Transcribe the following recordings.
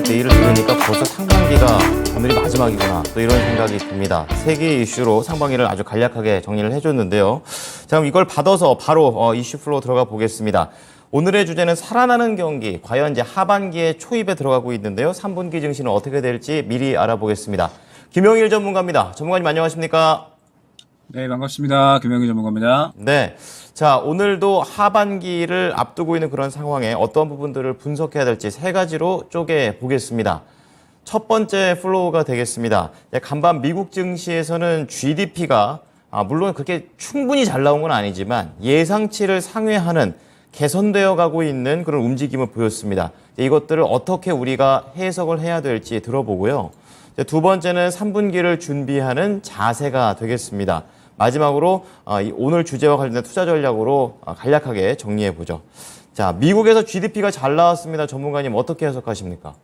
내일을 들으니까 벌써 상반기가 오늘이 마지막이구나 또 이런 생각이 듭니다. 세 개의 이슈로 상반기를 아주 간략하게 정리를 해줬는데요. 자, 그럼 이걸 받아서 바로 이슈 플로우 들어가 보겠습니다. 오늘의 주제는 살아나는 경기, 과연 이제 하반기에 초입에 들어가고 있는데요. 3분기 증시는 어떻게 될지 미리 알아보겠습니다. 김영일 전문가입니다. 전문가님 안녕하십니까? 네, 반갑습니다. 김영희 전문가입니다. 네. 자, 오늘도 하반기를 앞두고 있는 그런 상황에 어떤 부분들을 분석해야 될지 세 가지로 쪼개 보겠습니다. 첫 번째 플로우가 되겠습니다. 간밤 미국 증시에서는 GDP가 물론 그렇게 충분히 잘 나온 건 아니지만 예상치를 상회하는 개선되어 가고 있는 그런 움직임을 보였습니다. 이것들을 어떻게 우리가 해석을 해야 될지 들어보고요. 두 번째는 3분기를 준비하는 자세가 되겠습니다. 마지막으로 오늘 주제와 관련된 투자 전략으로 간략하게 정리해보죠. 자, 미국에서 GDP가 잘 나왔습니다. 전문가님 어떻게 해석하십니까?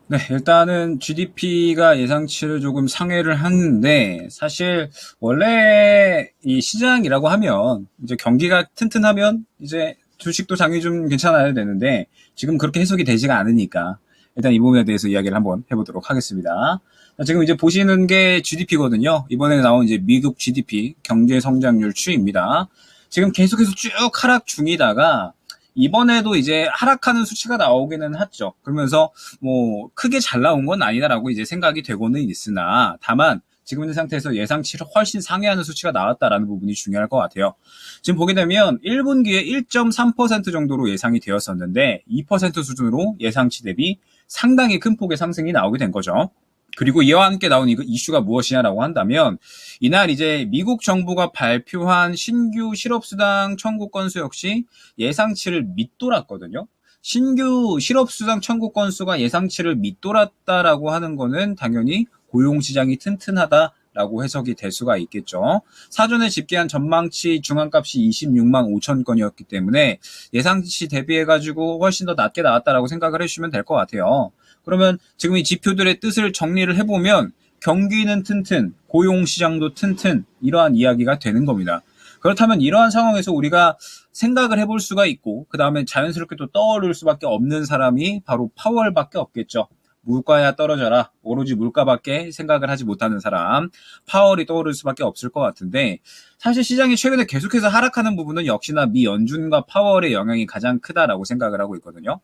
네, 일단은 GDP가 예상치를 조금 상회를 하는데, 사실 원래 이 시장이라고 하면 이제 경기가 튼튼하면 이제 주식도 장이 좀 괜찮아야 되는데, 지금 그렇게 해석이 되지가 않으니까 일단 이 부분에 대해서 이야기를 한번 해보도록 하겠습니다. 지금 이제 보시는 게 GDP거든요. 이번에 나온 이제 미국 GDP 경제 성장률 추이입니다. 지금 계속해서 쭉 하락 중이다가 이번에도 이제 하락하는 수치가 나오기는 했죠. 그러면서 뭐 크게 잘 나온 건 아니다라고 이제 생각이 되고는 있으나 다만 지금 있는 상태에서 예상치를 훨씬 상회하는 수치가 나왔다라는 부분이 중요할 것 같아요. 지금 보게 되면 1분기에 1.3% 정도로 예상이 되었었는데 2% 수준으로 예상치 대비 상당히 큰 폭의 상승이 나오게 된 거죠. 그리고 이와 함께 나온 이슈가 무엇이냐라고 한다면 이날 이제 미국 정부가 발표한 신규 실업수당 청구 건수 역시 예상치를 밑돌았거든요. 신규 실업수당 청구 건수가 예상치를 밑돌았다라고 하는 거는 당연히 고용시장이 튼튼하다라고 해석이 될 수가 있겠죠. 사전에 집계한 전망치 중앙값이 26만 5천 건이었기 때문에 예상치 대비해가지고 훨씬 더 낮게 나왔다라고 생각을 해주시면 될 것 같아요. 그러면 지금 이 지표들의 뜻을 정리를 해보면 경기는 튼튼, 고용시장도 튼튼 이러한 이야기가 되는 겁니다. 그렇다면 이러한 상황에서 우리가 생각을 해볼 수가 있고 그 다음에 자연스럽게 또 떠오를 수밖에 없는 사람이 바로 파월밖에 없겠죠. 물가야 떨어져라. 오로지 물가밖에 생각을 하지 못하는 사람. 파월이 떠오를 수밖에 없을 것 같은데 사실 시장이 최근에 계속해서 하락하는 부분은 역시나 미 연준과 파월의 영향이 가장 크다라고 생각을 하고 있거든요.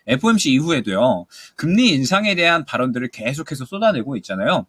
FOMC 이후에도요. 금리 인상에 대한 발언들을 계속해서 쏟아내고 있잖아요.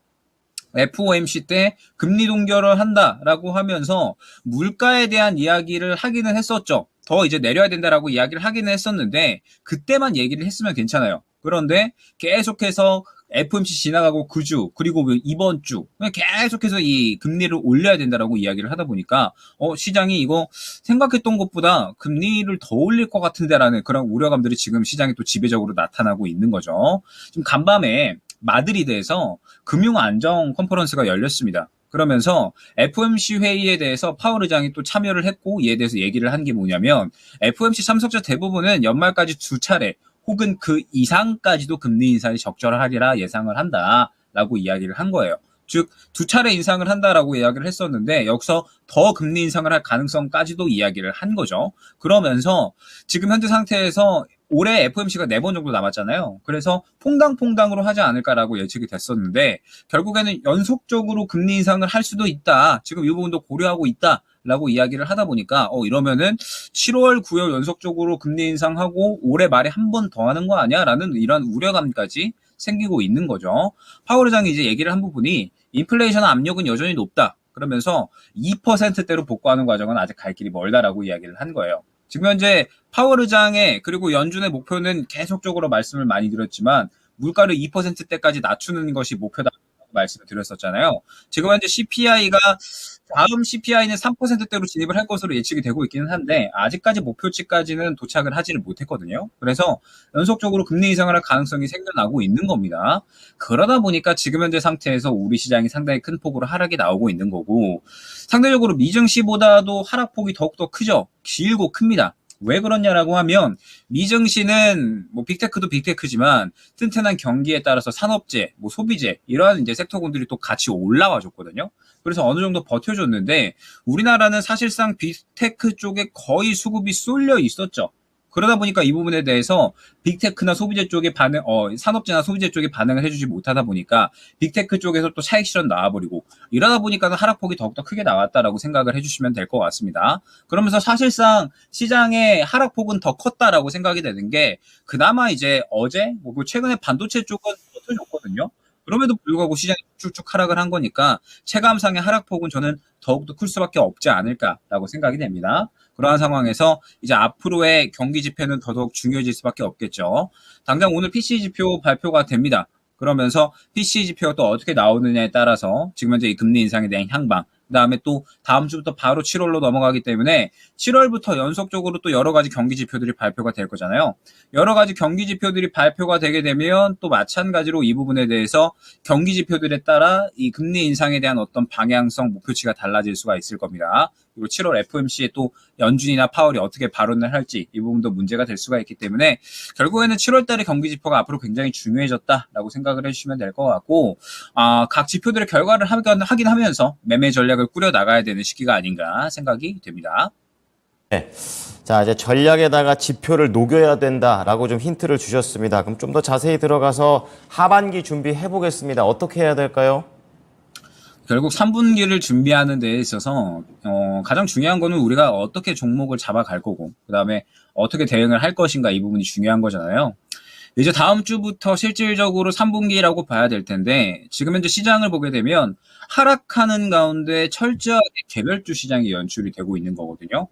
FOMC 때 금리 동결을 한다라고 하면서 물가에 대한 이야기를 하기는 했었죠. 더 이제 내려야 된다라고 이야기를 하기는 했었는데 그때만 얘기를 했으면 괜찮아요. 그런데 계속해서 FOMC 지나가고 그 주 그리고 이번 주 계속해서 이 금리를 올려야 된다라고 이야기를 하다 보니까 시장이 이거 생각했던 것보다 금리를 더 올릴 것 같은데라는 그런 우려감들이 지금 시장에 또 지배적으로 나타나고 있는 거죠. 지금 간밤에 마드리드에서 금융안정 컨퍼런스가 열렸습니다. 그러면서 FOMC 회의에 대해서 파월 의장이 또 참여를 했고 이에 대해서 얘기를 한 게 뭐냐면 FOMC 참석자 대부분은 연말까지 두 차례 혹은 그 이상까지도 금리 인상이 적절하리라 예상을 한다라고 이야기를 한 거예요. 즉 두 차례 인상을 한다라고 이야기를 했었는데 여기서 더 금리 인상을 할 가능성까지도 이야기를 한 거죠. 그러면서 지금 현재 상태에서 올해 FOMC가 4번 정도 남았잖아요. 그래서 퐁당퐁당으로 하지 않을까라고 예측이 됐었는데 결국에는 연속적으로 금리 인상을 할 수도 있다. 지금 이 부분도 고려하고 있다. 라고 이야기를 하다 보니까 이러면은 7월, 9월 연속적으로 금리 인상하고 올해 말에 한 번 더 하는 거 아니야? 라는 이런 우려감까지 생기고 있는 거죠. 파월 의장이 이제 얘기를 한 부분이 인플레이션 압력은 여전히 높다. 그러면서 2%대로 복구하는 과정은 아직 갈 길이 멀다라고 이야기를 한 거예요. 지금 현재 파월 의장의 그리고 연준의 목표는 계속적으로 말씀을 많이 드렸지만 물가를 2%대까지 낮추는 것이 목표다. 말씀을 드렸었잖아요. 지금 현재 CPI가 다음 CPI는 3%대로 진입을 할 것으로 예측이 되고 있기는 한데 아직까지 목표치까지는 도착을 하지를 못했거든요. 그래서 연속적으로 금리 인상을 할 가능성이 생겨나고 있는 겁니다. 그러다 보니까 지금 현재 상태에서 우리 시장이 상당히 큰 폭으로 하락이 나오고 있는 거고 상대적으로 미증시보다도 하락폭이 더욱더 크죠. 길고 큽니다. 왜 그러냐라고 하면 미증시는 뭐 빅테크도 빅테크지만 튼튼한 경기에 따라서 산업재, 뭐 소비재 이러한 이제 섹터군들이 또 같이 올라와 줬거든요. 그래서 어느 정도 버텨줬는데 우리나라는 사실상 빅테크 쪽에 거의 수급이 쏠려 있었죠. 그러다 보니까 이 부분에 대해서 빅테크나 소비재 쪽의 산업재나 소비재 쪽이 반응을 해주지 못하다 보니까 빅테크 쪽에서 또 차익 실현 나와버리고 이러다 보니까 하락폭이 더욱더 크게 나왔다라고 생각을 해주시면 될 것 같습니다. 그러면서 사실상 시장의 하락폭은 더 컸다라고 생각이 되는 게 그나마 이제 어제 최근에 반도체 쪽은 버텨줬거든요. 그럼에도 불구하고 시장이 쭉쭉 하락을 한 거니까 체감상의 하락폭은 저는 더욱더 클 수밖에 없지 않을까라고 생각이 됩니다. 그러한 상황에서 이제 앞으로의 경기 지표는 더더욱 중요해질 수밖에 없겠죠. 당장 오늘 PCE 지표 발표가 됩니다. 그러면서 PCE 지표가 또 어떻게 나오느냐에 따라서 지금 현재 이 금리 인상에 대한 향방, 그 다음에 또 다음 주부터 바로 7월로 넘어가기 때문에 7월부터 연속적으로 또 여러 가지 경기 지표들이 발표가 될 거잖아요. 여러 가지 경기 지표들이 발표가 되게 되면 또 마찬가지로 이 부분에 대해서 경기 지표들에 따라 이 금리 인상에 대한 어떤 방향성, 목표치가 달라질 수가 있을 겁니다. 그리고 7월 FOMC에 또 연준이나 파월이 어떻게 발언을 할지 이 부분도 문제가 될 수가 있기 때문에 결국에는 7월 달에 경기 지표가 앞으로 굉장히 중요해졌다라고 생각을 해주시면 될 것 같고 각 지표들의 결과를 확인하면서 매매 전략을 꾸려 나가야 되는 시기가 아닌가 생각이 됩니다. 네. 자, 이제 전략에다가 지표를 녹여야 된다라고 좀 힌트를 주셨습니다. 그럼 좀 더 자세히 들어가서 하반기 준비해 보겠습니다. 어떻게 해야 될까요? 결국 3분기를 준비하는 데 있어서 가장 중요한 거는 우리가 어떻게 종목을 잡아갈 거고 그 다음에 어떻게 대응을 할 것인가 이 부분이 중요한 거잖아요. 이제 다음 주부터 실질적으로 3분기라고 봐야 될 텐데 지금 현재 시장을 보게 되면 하락하는 가운데 철저하게 개별주 시장이 연출이 되고 있는 거거든요.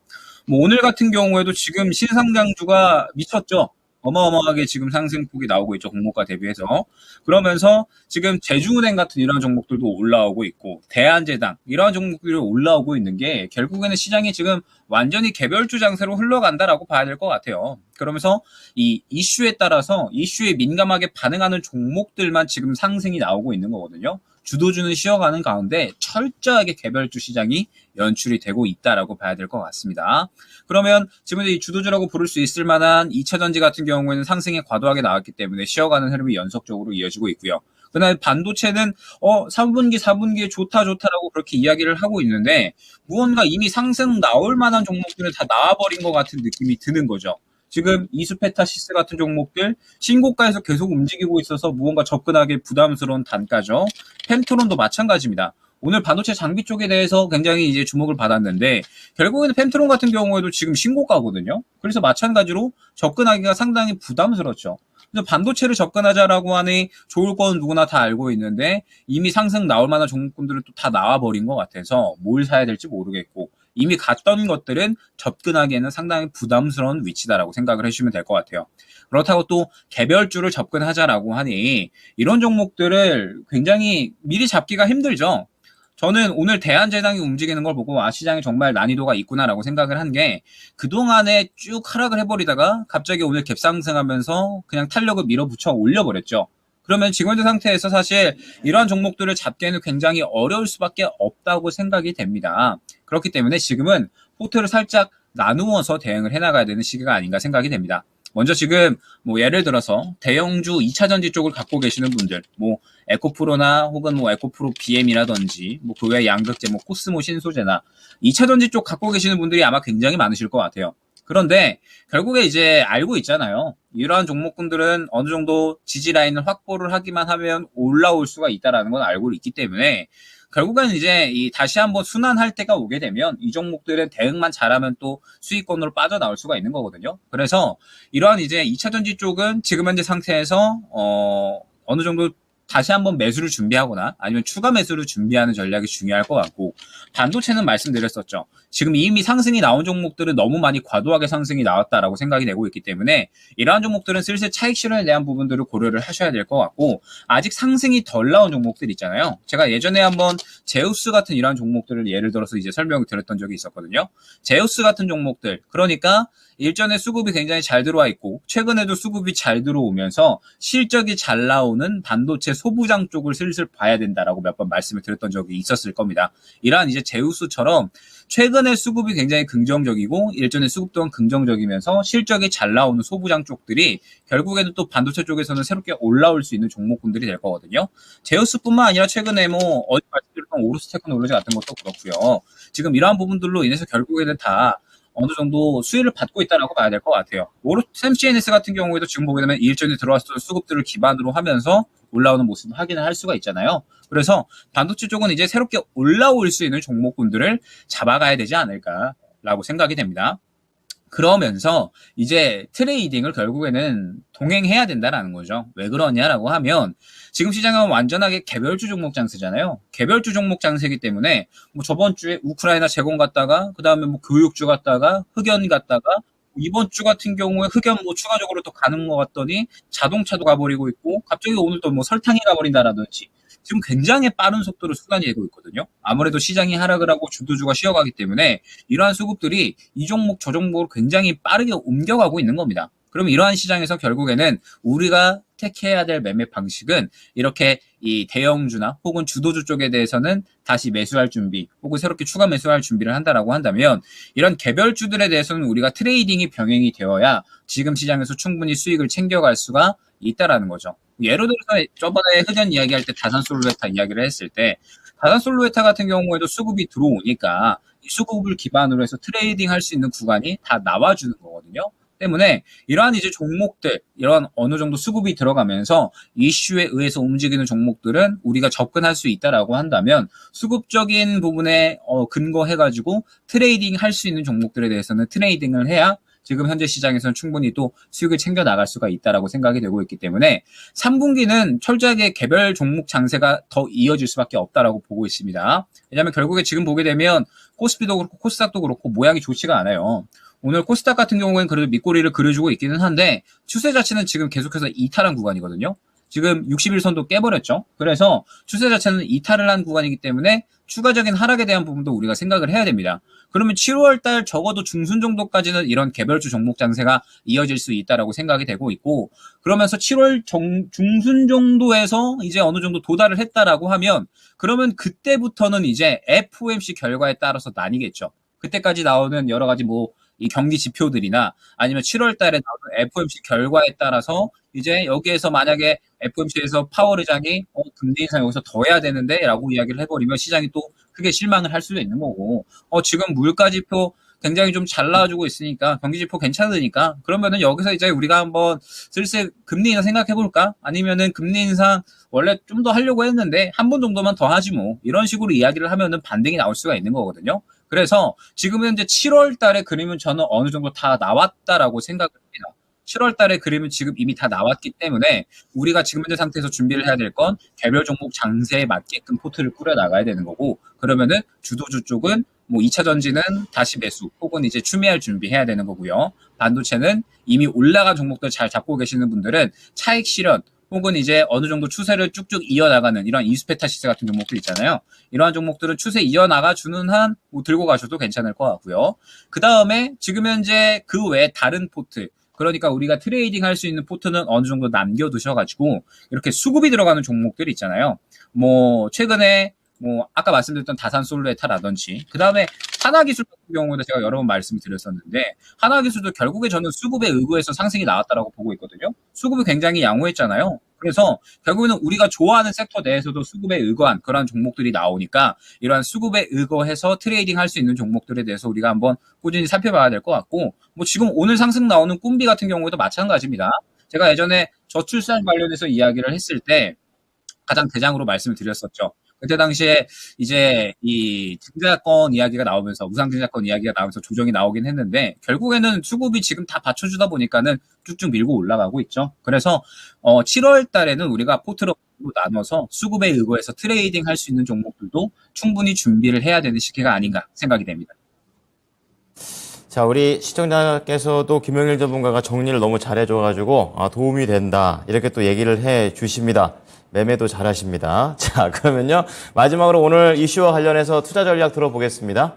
뭐 오늘 같은 경우에도 지금 신상장주가 미쳤죠. 어마어마하게 지금 상승폭이 나오고 있죠. 공모가 대비해서. 그러면서 지금 제주은행 같은 이런 종목들도 올라오고 있고 대한제당 이러한 종목들이 올라오고 있는 게 결국에는 시장이 지금 완전히 개별주 장세로 흘러간다라고 봐야 될 것 같아요. 그러면서 이 이슈에 따라서 이슈에 민감하게 반응하는 종목들만 지금 상승이 나오고 있는 거거든요. 주도주는 쉬어가는 가운데 철저하게 개별주 시장이 연출이 되고 있다라고 봐야 될 것 같습니다. 그러면 지금 이 주도주라고 부를 수 있을 만한 2차전지 같은 경우에는 상승이 과도하게 나왔기 때문에 쉬어가는 흐름이 연속적으로 이어지고 있고요. 그다음에 반도체는 3분기, 4분기에 좋다라고 그렇게 이야기를 하고 있는데 무언가 이미 상승 나올 만한 종목들은 다 나와버린 것 같은 느낌이 드는 거죠. 지금 이수페타시스 같은 종목들 신고가에서 계속 움직이고 있어서 무언가 접근하기 부담스러운 단가죠. 펜트론도 마찬가지입니다. 오늘 반도체 장비 쪽에 대해서 굉장히 이제 주목을 받았는데 결국에는 펜트론 같은 경우에도 지금 신고가거든요. 그래서 마찬가지로 접근하기가 상당히 부담스럽죠. 그래서 반도체를 접근하자라고 하니 좋을 건 누구나 다 알고 있는데 이미 상승 나올 만한 종목군들은 또 다 나와버린 것 같아서 뭘 사야 될지 모르겠고 이미 갔던 것들은 접근하기에는 상당히 부담스러운 위치다라고 생각을 해주시면 될 것 같아요. 그렇다고 또 개별주를 접근하자라고 하니 이런 종목들을 굉장히 미리 잡기가 힘들죠. 저는 오늘 대한제당이 움직이는 걸 보고 시장에 정말 난이도가 있구나라고 생각을 한 게 그동안에 쭉 하락을 해버리다가 갑자기 오늘 갭상승하면서 그냥 탄력을 밀어붙여 올려버렸죠. 그러면 지금 현재 상태에서 사실 이러한 종목들을 잡기에는 굉장히 어려울 수밖에 없다고 생각이 됩니다. 그렇기 때문에 지금은 포트를 살짝 나누어서 대응을 해나가야 되는 시기가 아닌가 생각이 됩니다. 먼저 지금 뭐 예를 들어서 대형주 2차전지 쪽을 갖고 계시는 분들 뭐 에코프로나 혹은 뭐 에코프로 BM이라든지 뭐 그 외 양극재 뭐 코스모 신소재나 2차전지 쪽 갖고 계시는 분들이 아마 굉장히 많으실 것 같아요. 그런데 결국에 이제 알고 있잖아요. 이러한 종목군들은 어느 정도 지지 라인을 확보를 하기만 하면 올라올 수가 있다는 건 알고 있기 때문에 결국엔 이제 다시 한번 순환할 때가 오게 되면 이 종목들은 대응만 잘하면 또 수익권으로 빠져나올 수가 있는 거거든요. 그래서 이러한 이제 2차전지 쪽은 지금 현재 상태에서 어느 정도 다시 한번 매수를 준비하거나 아니면 추가 매수를 준비하는 전략이 중요할 것 같고 반도체는 말씀드렸었죠. 지금 이미 상승이 나온 종목들은 너무 많이 과도하게 상승이 나왔다라고 생각이 되고 있기 때문에 이러한 종목들은 슬슬 차익 실현에 대한 부분들을 고려를 하셔야 될 것 같고 아직 상승이 덜 나온 종목들 있잖아요. 제가 예전에 한번 제우스 같은 이러한 종목들을 예를 들어서 이제 설명을 드렸던 적이 있었거든요. 제우스 같은 종목들 그러니까 일전에 수급이 굉장히 잘 들어와 있고 최근에도 수급이 잘 들어오면서 실적이 잘 나오는 반도체 소부장 쪽을 슬슬 봐야 된다라고 몇 번 말씀을 드렸던 적이 있었을 겁니다. 이러한 이제 제우스처럼 최근에 수급이 굉장히 긍정적이고 일전에 수급 또한 긍정적이면서 실적이 잘 나오는 소부장 쪽들이 결국에는 또 반도체 쪽에서는 새롭게 올라올 수 있는 종목군들이 될 거거든요. 제우스뿐만 아니라 최근에 뭐 어제 말씀드렸던 오르스 테크놀로지 같은 것도 그렇고요. 지금 이러한 부분들로 인해서 결국에는 다 어느 정도 수혜를 받고 있다라고 봐야 될 것 같아요. 샘CNS 같은 경우에도 지금 보게 되면 일전에 들어왔던 수급들을 기반으로 하면서 올라오는 모습을 확인을 할 수가 있잖아요. 그래서 반도체 쪽은 이제 새롭게 올라올 수 있는 종목군들을 잡아가야 되지 않을까라고 생각이 됩니다. 그러면서 이제 트레이딩을 결국에는 동행해야 된다라는 거죠. 왜 그러냐라고 하면 지금 시장은 완전하게 개별주 종목 장세잖아요. 개별주 종목 장세이기 때문에 뭐 저번 주에 우크라이나 재건 갔다가 그다음에 뭐 교육주 갔다가 흑연 갔다가 이번 주 같은 경우에 흑연 뭐 추가적으로 또 가는 것 같더니 자동차도 가버리고 있고 갑자기 오늘 또 뭐 설탕이 가버린다라든지 지금 굉장히 빠른 속도로 순환이 되고 있거든요. 아무래도 시장이 하락을 하고 주도주가 쉬어가기 때문에 이러한 수급들이 이 종목 저 종목으로 굉장히 빠르게 옮겨가고 있는 겁니다. 그럼 이러한 시장에서 결국에는 우리가 택해야 될 매매 방식은 이렇게 이 대형주나 혹은 주도주 쪽에 대해서는 다시 매수할 준비 혹은 새롭게 추가 매수할 준비를 한다라고 한다면 이런 개별주들에 대해서는 우리가 트레이딩이 병행이 되어야 지금 시장에서 충분히 수익을 챙겨갈 수가 있다라는 거죠. 예를 들어서 저번에 흑연 이야기할 때 다산솔루에타 이야기를 했을 때 다산솔루에타 같은 경우에도 수급이 들어오니까 이 수급을 기반으로 해서 트레이딩 할 수 있는 구간이 다 나와주는 거거든요. 때문에 이러한 이제 종목들, 이런 어느 정도 수급이 들어가면서 이슈에 의해서 움직이는 종목들은 우리가 접근할 수 있다라고 한다면 수급적인 부분에 근거해가지고 트레이딩 할 수 있는 종목들에 대해서는 트레이딩을 해야 지금 현재 시장에서는 충분히 또 수익을 챙겨 나갈 수가 있다라고 생각이 되고 있기 때문에 3분기는 철저하게 개별 종목 장세가 더 이어질 수밖에 없다라고 보고 있습니다. 왜냐하면 결국에 지금 보게 되면 코스피도 그렇고 코스닥도 그렇고 모양이 좋지가 않아요. 오늘 코스닥 같은 경우에는 그래도 밑꼬리를 그려주고 있기는 한데 추세 자체는 지금 계속해서 이탈한 구간이거든요. 지금 60일선도 깨버렸죠. 그래서 추세 자체는 이탈을 한 구간이기 때문에 추가적인 하락에 대한 부분도 우리가 생각을 해야 됩니다. 그러면 7월달 적어도 중순 정도까지는 이런 개별주 종목 장세가 이어질 수 있다라고 생각이 되고 있고 그러면서 7월 중순 정도에서 이제 어느 정도 도달을 했다라고 하면 그러면 그때부터는 이제 FOMC 결과에 따라서 나뉘겠죠. 그때까지 나오는 여러 가지 뭐 이 경기 지표들이나 아니면 7월 달에 나오는 FOMC 결과에 따라서 이제 여기에서 만약에 FOMC에서 파월 의장이 금리 인상 여기서 더 해야 되는데 라고 이야기를 해버리면 시장이 또 크게 실망을 할 수도 있는 거고 지금 물가 지표 굉장히 좀 잘 나와주고 있으니까 경기 지표 괜찮으니까 그러면은 여기서 이제 우리가 한번 슬슬 금리 인상 생각해 볼까? 아니면은 금리 인상 원래 좀 더 하려고 했는데 한 번 정도만 더 하지 뭐 이런 식으로 이야기를 하면은 반등이 나올 수가 있는 거거든요. 그래서 지금 현재 7월 달에 그림은 저는 어느 정도 다 나왔다라고 생각을 합니다. 7월 달에 그림은 지금 이미 다 나왔기 때문에 우리가 지금 현재 상태에서 준비를 해야 될 건 개별 종목 장세에 맞게끔 포트를 꾸려 나가야 되는 거고 그러면은 주도주 쪽은 뭐 2차 전지는 다시 매수 혹은 이제 추미할 준비해야 되는 거고요. 반도체는 이미 올라간 종목들 잘 잡고 계시는 분들은 차익 실현 혹은 이제 어느 정도 추세를 쭉쭉 이어나가는 이런 이수페타 시세 같은 종목들 있잖아요. 이러한 종목들은 추세 이어나가주는 한 뭐 들고 가셔도 괜찮을 것 같고요. 그 다음에 지금 현재 그 외에 다른 포트 그러니까 우리가 트레이딩 할 수 있는 포트는 어느 정도 남겨두셔가지고 이렇게 수급이 들어가는 종목들 있잖아요. 뭐 최근에 뭐 아까 말씀드렸던 다산솔루에타라든지 그 다음에 하나기술 같은 경우에도 제가 여러 번 말씀을 드렸었는데 하나기술도 결국에 저는 수급에 의거해서 상승이 나왔다라고 보고 있거든요. 수급이 굉장히 양호했잖아요. 그래서 결국에는 우리가 좋아하는 섹터 내에서도 수급에 의거한 그런 종목들이 나오니까 이러한 수급에 의거해서 트레이딩 할 수 있는 종목들에 대해서 우리가 한번 꾸준히 살펴봐야 될 것 같고 뭐 지금 오늘 상승 나오는 꿈비 같은 경우에도 마찬가지입니다. 제가 예전에 저출산 관련해서 이야기를 했을 때 가장 대장으로 말씀을 드렸었죠. 그때 당시에 이제 이 증자권 이야기가 나오면서 무상증자권 이야기가 나오면서 조정이 나오긴 했는데 결국에는 수급이 지금 다 받쳐주다 보니까는 쭉쭉 밀고 올라가고 있죠. 그래서 7월 달에는 우리가 포트로 나눠서 수급에 의거해서 트레이딩 할 수 있는 종목들도 충분히 준비를 해야 되는 시기가 아닌가 생각이 됩니다. 자, 우리 시청자께서도 김영일 전문가가 정리를 너무 잘해줘가지고 도움이 된다 이렇게 또 얘기를 해 주십니다. 매매도 잘하십니다. 자, 그러면요 마지막으로 오늘 이슈와 관련해서 투자 전략 들어보겠습니다.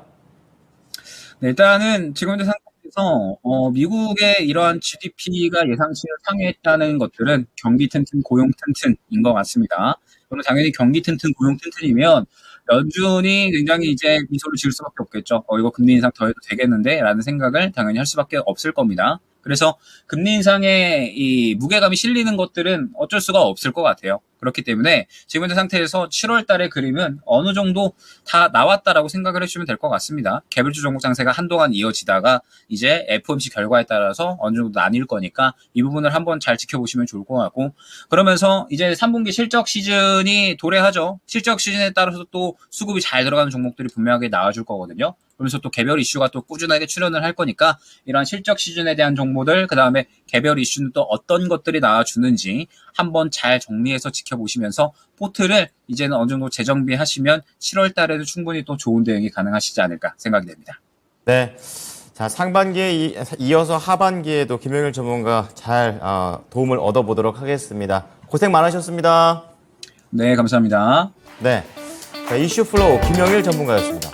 네, 일단은 지금 현재 상태에서 미국의 이러한 GDP가 예상치를 상회했다는 것들은 경기 튼튼, 고용 튼튼인 것 같습니다. 그럼 당연히 경기 튼튼, 고용 튼튼이면 연준이 굉장히 이제 미소를 지을 수밖에 없겠죠. 이거 금리 인상 더 해도 되겠는데? 라는 생각을 당연히 할 수밖에 없을 겁니다. 그래서 금리 인상에 이 무게감이 실리는 것들은 어쩔 수가 없을 것 같아요. 그렇기 때문에 지금 현재 상태에서 7월 달의 그림은 어느 정도 다 나왔다라고 생각을 해주시면 될 것 같습니다. 개별주 종목 장세가 한동안 이어지다가 이제 FOMC 결과에 따라서 어느 정도 나뉠 거니까 이 부분을 한번 잘 지켜보시면 좋을 것 같고, 그러면서 이제 3분기 실적 시즌이 도래하죠. 실적 시즌에 따라서 또 수급이 잘 들어가는 종목들이 분명하게 나와줄 거거든요. 그러면서 또 개별 이슈가 또 꾸준하게 출연을 할 거니까 이런 실적 시즌에 대한 정보들, 그 다음에 개별 이슈는 또 어떤 것들이 나와주는지 한번 잘 정리해서 지켜보시면서 포트를 이제는 어느 정도 재정비하시면 7월 달에도 충분히 또 좋은 대응이 가능하시지 않을까 생각이 됩니다. 네. 자, 상반기에 이어서 하반기에도 김영일 전문가 잘 도움을 얻어보도록 하겠습니다. 고생 많으셨습니다. 네, 감사합니다. 네. 자, 이슈 플로우 김영일 전문가였습니다.